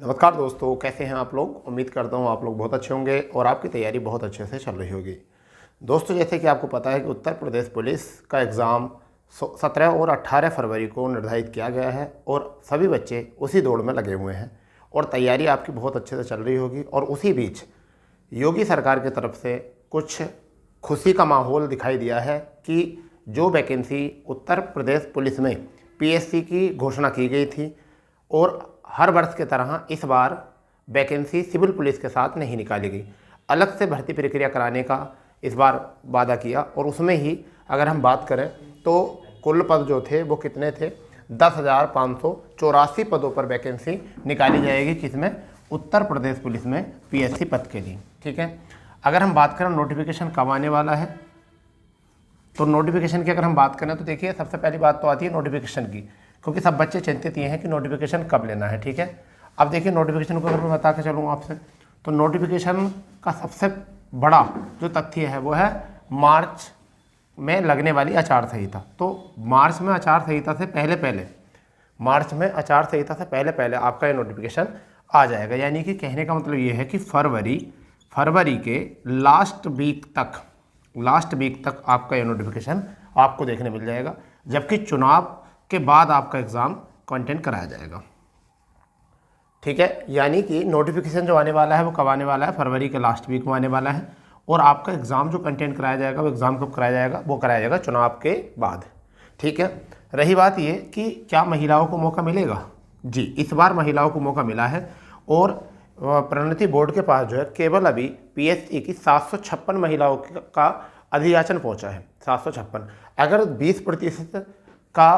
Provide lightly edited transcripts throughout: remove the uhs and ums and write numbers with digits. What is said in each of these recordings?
नमस्कार दोस्तों, कैसे हैं आप लोग। उम्मीद करता हूं आप लोग बहुत अच्छे होंगे और आपकी तैयारी बहुत अच्छे से चल रही होगी। दोस्तों, जैसे कि आपको पता है कि उत्तर प्रदेश पुलिस का एग्ज़ाम 17 और 18 फरवरी को निर्धारित किया गया है और सभी बच्चे उसी दौड़ में लगे हुए हैं और तैयारी आपकी बहुत अच्छे से चल रही होगी। और उसी बीच योगी सरकार की तरफ से कुछ खुशी का माहौल दिखाई दिया है कि जो वैकेंसी उत्तर प्रदेश पुलिस में पीएससी की घोषणा की गई थी और हर वर्ष की तरह इस बार वैकेंसी सिविल पुलिस के साथ नहीं निकाली गई, अलग से भर्ती प्रक्रिया कराने का इस बार वादा किया। और उसमें ही अगर हम बात करें तो कुल पद जो थे वो कितने थे, 10,584 पदों पर वैकेंसी निकाली जाएगी, किसमें, उत्तर प्रदेश पुलिस में पीएससी पद के लिए। ठीक है, अगर हम बात करें नोटिफिकेशन कब आने वाला है, तो नोटिफिकेशन की अगर हम बात करें तो देखिए सबसे पहली बात तो आती है नोटिफिकेशन की, क्योंकि सब बच्चे चिंतित ये हैं कि नोटिफिकेशन कब लेना है। ठीक है, अब देखिए नोटिफिकेशन को अगर मैं बता के चलूँ आपसे, तो नोटिफिकेशन का सबसे बड़ा जो तथ्य है वो है मार्च में लगने वाली आचार संहिता। तो मार्च में आचार संहिता से पहले आपका ये नोटिफिकेशन आ जाएगा। यानी कि कहने का मतलब ये है कि फरवरी के लास्ट वीक तक आपका ये नोटिफिकेशन आपको देखने मिल जाएगा, जबकि चुनाव के बाद आपका एग्ज़ाम कंटेंट कराया जाएगा। ठीक है, यानी कि नोटिफिकेशन जो आने वाला है वो कब आने वाला है, फरवरी के लास्ट वीक में आने वाला है। और आपका एग्ज़ाम जो कंटेंट कराया जाएगा वो एग्ज़ाम कब कराया जाएगा, वो कराया जाएगा चुनाव के बाद। ठीक है, रही बात ये कि क्या महिलाओं को मौका मिलेगा, जी इस बार महिलाओं को मौका मिला है। और प्रोन्नति बोर्ड के पास जो है केवल अभी पीएससी की 756 महिलाओं का अधियाचन पहुँचा है, 756। अगर 20% का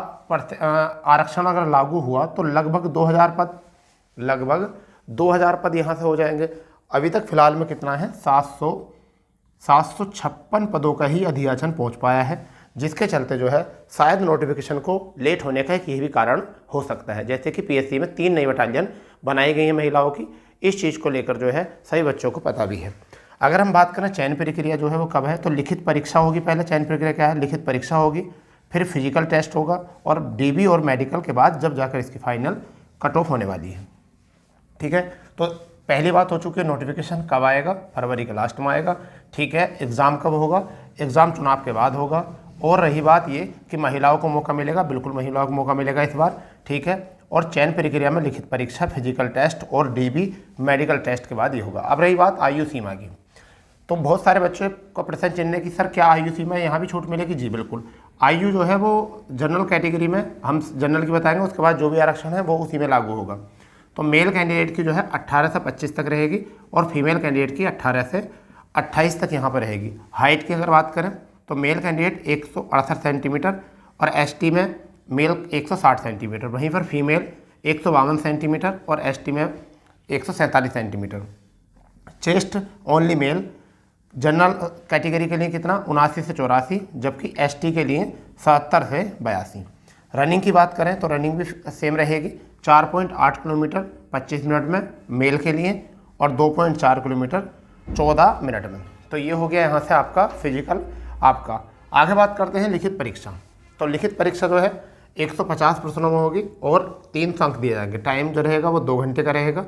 आरक्षण अगर लागू हुआ तो लगभग 2000 पद यहाँ से हो जाएंगे। अभी तक फिलहाल में कितना है, 756 पदों का ही अधियाचन पहुँच पाया है, जिसके चलते जो है शायद नोटिफिकेशन को लेट होने का एक ये भी कारण हो सकता है। जैसे कि पीएससी में 3 नई बटालियन बनाई गई है महिलाओं की, इस चीज़ को लेकर जो है सभी बच्चों को पता भी है। अगर हम बात करें चयन प्रक्रिया जो है वो कब है, तो लिखित परीक्षा होगी। पहले चयन प्रक्रिया क्या है, लिखित परीक्षा होगी, फिर फिजिकल टेस्ट होगा और डीबी और मेडिकल के बाद जब जाकर इसकी फाइनल कट ऑफ होने वाली है। ठीक है, तो पहली बात हो चुकी है नोटिफिकेशन कब आएगा, फरवरी के लास्ट में आएगा। ठीक है, एग्ज़ाम कब होगा, एग्ज़ाम चुनाव के बाद होगा। और रही बात ये कि महिलाओं को मौका मिलेगा, बिल्कुल महिलाओं को मौका मिलेगा इस बार। ठीक है, और चयन प्रक्रिया में लिखित परीक्षा, फिजिकल टेस्ट और डीबी मेडिकल टेस्ट के बाद ये होगा। अब रही बात आयु सीमा की, तो बहुत सारे बच्चों को प्रश्न चिन्ह कि सर क्या आयु सीमा है, यहाँ भी छूट मिलेगी। जी बिल्कुल, आयु जो है वो जनरल कैटेगरी में, हम जनरल की बताएंगे, उसके बाद जो भी आरक्षण है वो उसी में लागू होगा। तो मेल कैंडिडेट की जो है 18 से 25 तक रहेगी और फीमेल कैंडिडेट की 18 से 28 तक यहाँ पर रहेगी। हाइट की अगर बात करें तो मेल कैंडिडेट 168 सेंटीमीटर और एसटी में मेल 160 सेंटीमीटर, वहीं पर फीमेल 152 सेंटीमीटर और एसटी में 147 centimetre. Chest only mail general category के लिए कितना, 79 से 84, जबकि एसटी के लिए 77 से 82। रनिंग की बात करें तो रनिंग भी सेम रहेगी, 4.8 किलोमीटर 25 मिनट में मेल के लिए और 2.4 किलोमीटर 14 मिनट में। तो ये हो गया यहाँ से आपका फिजिकल आपका। आगे बात करते हैं लिखित परीक्षा। तो लिखित परीक्षा जो है 150 प्रश्नों में होगी और 300 अंक दिए जाएंगे। टाइम जो रहेगा वो 2 घंटे का रहेगा।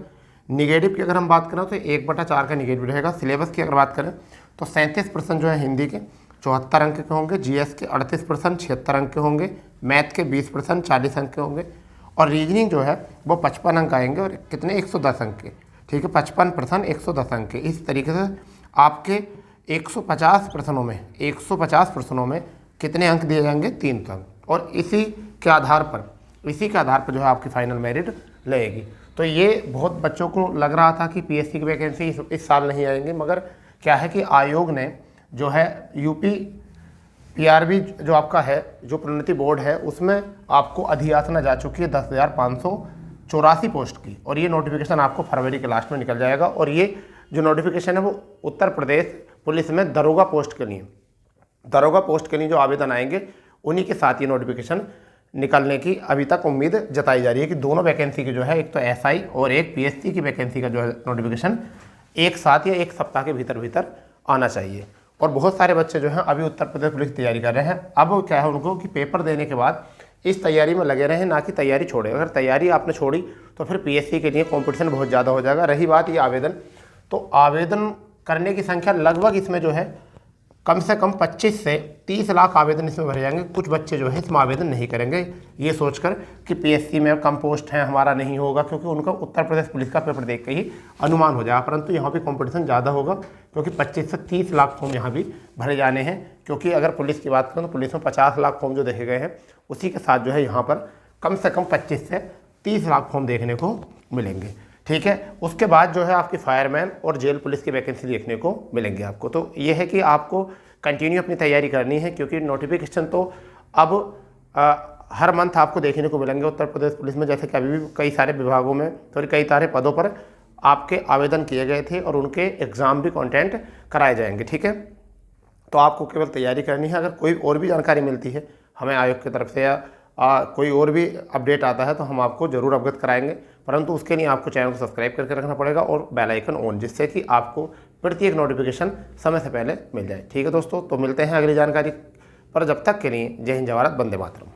निगेटिव की अगर हम बात करें तो 1/4 का निगेटिव रहेगा। सिलेबस की अगर बात करें तो 37% जो है हिंदी के 74 अंक के होंगे, जीएस के 38% 76 अंक के होंगे, मैथ के 20% 40 अंक के होंगे और रीजनिंग जो है वो 55 अंक आएंगे और कितने 110 अंक के। ठीक है, 55% 110 अंक के। इस तरीके से आपके 150 प्रश्नों में कितने अंक दिए जाएंगे, 300 अंक। और इसी के आधार पर जो है आपकी फाइनल मेरिट लगेगी। तो ये बहुत बच्चों को लग रहा था कि पीएससी की वैकेंसी इस साल नहीं आएंगे, मगर क्या है कि आयोग ने जो है यूपी पीआरबी जो आपका है, जो प्रोन्नति बोर्ड है, उसमें आपको अधियाचना जा चुकी है 10,584 पोस्ट की और ये नोटिफिकेशन आपको फरवरी के लास्ट में निकल जाएगा। और ये जो नोटिफिकेशन है वो उत्तर प्रदेश पुलिस में दरोगा पोस्ट के लिए जो आवेदन आएंगे उन्हीं के साथ ये नोटिफिकेशन निकलने की अभी तक उम्मीद जताई जा रही है कि दोनों वैकेंसी की जो है, एक तो एसआई और एक पीएससी की वैकेंसी का जो है नोटिफिकेशन एक साथ या एक सप्ताह के भीतर आना चाहिए। और बहुत सारे बच्चे जो हैं अभी उत्तर प्रदेश पुलिस की तैयारी कर रहे हैं। अब क्या है उनको कि पेपर देने के बाद इस तैयारी में लगे रहें, ना कि तैयारी छोड़ें। अगर तैयारी आपने छोड़ी तो फिर पीएससी के लिए कंपटीशन बहुत ज़्यादा हो जाएगा। रही बात ये आवेदन, तो आवेदन करने की संख्या लगभग इसमें जो है कम से कम 25 से 30 लाख आवेदन इसमें भरे जाएंगे। कुछ बच्चे जो है इसमें आवेदन नहीं करेंगे ये सोचकर कि पीएससी में कम पोस्ट है, हमारा नहीं होगा, क्योंकि उनका उत्तर प्रदेश पुलिस का पेपर देख के ही अनुमान हो जाएगा। परंतु यहाँ पे कंपटीशन ज़्यादा होगा, क्योंकि 25 से 30 लाख फॉर्म यहाँ भी भरे जाने हैं। क्योंकि अगर पुलिस की बात करें तो पुलिस में 50 लाख फॉर्म जो देखे गए हैं, उसी के साथ जो है यहाँ पर कम से कम 25 से 30 लाख फॉर्म देखने को मिलेंगे। ठीक है, उसके बाद जो है आपकी फायरमैन और जेल पुलिस की वैकेंसी देखने को मिलेंगे आपको। तो ये है कि आपको कंटिन्यू अपनी तैयारी करनी है, क्योंकि नोटिफिकेशन तो अब हर मंथ आपको देखने को मिलेंगे उत्तर प्रदेश पुलिस में। जैसे कि अभी भी कई सारे विभागों में तो कई सारे पदों पर आपके आवेदन किए गए थे और उनके एग्ज़ाम भी कंटेंट कराए जाएंगे। ठीक है, तो आपको केवल तैयारी करनी है। अगर कोई और भी जानकारी मिलती है हमें आयोग की तरफ से या कोई और भी अपडेट आता है तो हम आपको ज़रूर अवगत कराएंगे। परंतु उसके लिए आपको चैनल को सब्सक्राइब करके रखना पड़ेगा और बेल आइकन ऑन, जिससे कि आपको प्रत्येक नोटिफिकेशन समय से पहले मिल जाए। ठीक है दोस्तों, तो मिलते हैं अगली जानकारी पर। जब तक के लिए जय हिंद, जय भारत, वंदे मातरम।